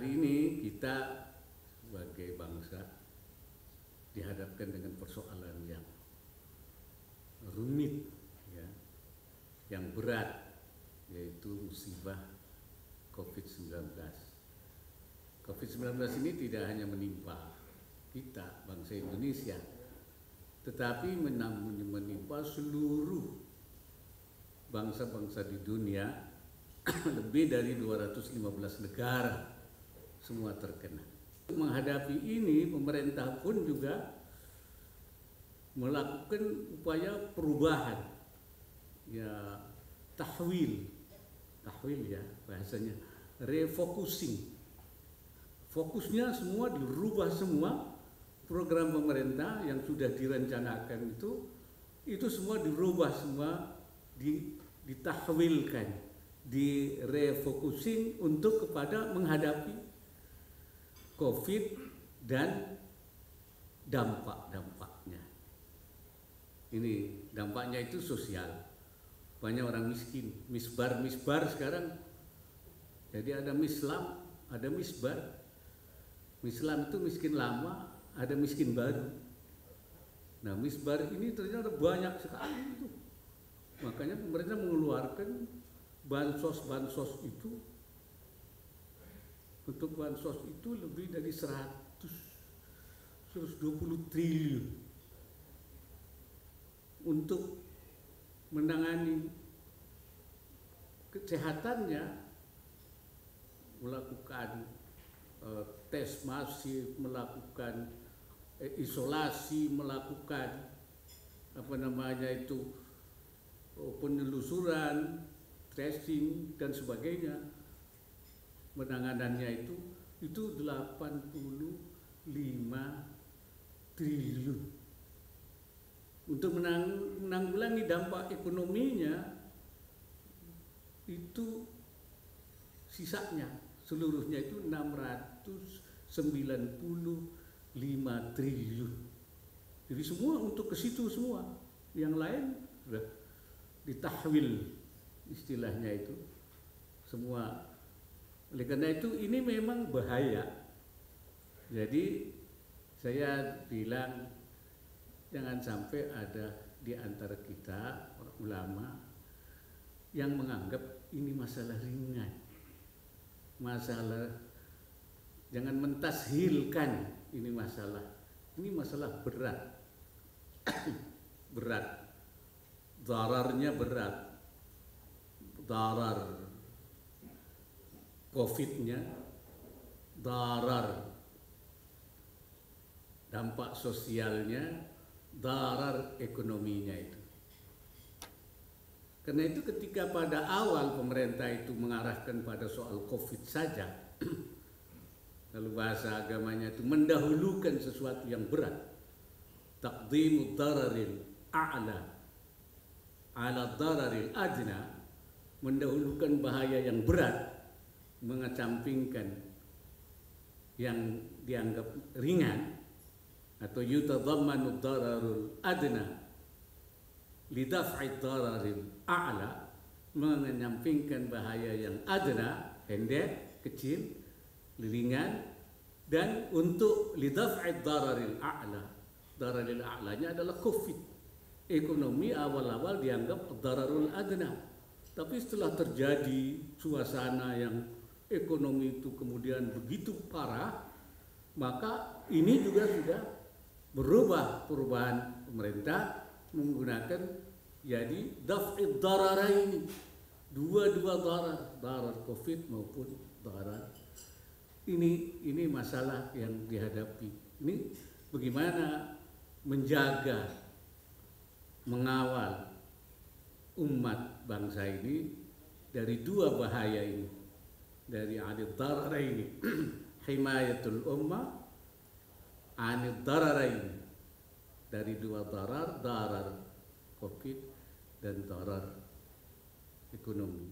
hari ini kita sebagai bangsa dihadapkan dengan persoalan yang rumit, ya, yang berat, yaitu musibah COVID-19. COVID-19 ini tidak hanya menimpa kita, bangsa Indonesia, tetapi menimpa seluruh bangsa-bangsa di dunia. Lebih dari 215 negara semua terkena. Menghadapi ini, pemerintah pun juga melakukan upaya perubahan, ya, tahwil ya bahasanya, refocusing. Fokusnya semua dirubah, semua program pemerintah yang sudah direncanakan itu semua dirubah, semua ditahwilkan, direfocusing untuk kepada menghadapi COVID dan dampak-dampaknya. Ini dampaknya itu sosial. Banyak orang miskin, misbar sekarang. Jadi ada mislam, ada misbar. Mislam itu miskin lama, ada miskin baru. Nah, misbar ini ternyata banyak sekali itu. Makanya pemerintah mengeluarkan bansos itu. Untuk bansos itu lebih dari 120 triliun untuk menangani kesehatannya, melakukan tes masif, melakukan isolasi, melakukan penelusuran, tracing dan sebagainya. Penanganannya itu 85 triliun. Untuk menanggulangi dampak ekonominya itu sisanya seluruhnya itu 695 triliun. Jadi semua untuk ke situ semua. Yang lain sudah ditahwil, istilahnya itu semua. Oleh karena itu ini memang bahaya. Jadi saya bilang jangan sampai ada di antara kita orang ulama yang menganggap ini masalah ringan. Jangan mentashilkan ini masalah berat. Berat. Dararnya berat. Darar COVID-nya, darar dampak sosialnya, darar ekonominya itu. Karena itu ketika pada awal pemerintah itu mengarahkan pada soal COVID saja, lalu bahasa agamanya itu mendahulukan sesuatu yang berat. Taqdimu dararil a'la ala dararil adna, mendahulukan bahaya yang berat, mengesampingkan yang dianggap ringan, atau yutadhammanu dararul adna lidaf'i dararil a'la, menyampingkan bahaya yang adna, pendek, kecil, ringan, dan untuk lidaf'i dararil a'la. Dararil a'lanya adalah COVID. Ekonomi awal-awal dianggap dararul adna, tapi setelah terjadi suasana yang ekonomi itu kemudian begitu parah, maka ini juga sudah berubah, perubahan pemerintah menggunakan jadi daf'id dararaini, dua darar COVID maupun darar ini masalah yang dihadapi. Ini bagaimana menjaga, mengawal umat bangsa ini dari dua bahaya ini, dari anid dararaini, himayatul ummah, anid dararaini, dari dua darar COVID dan darar ekonomi.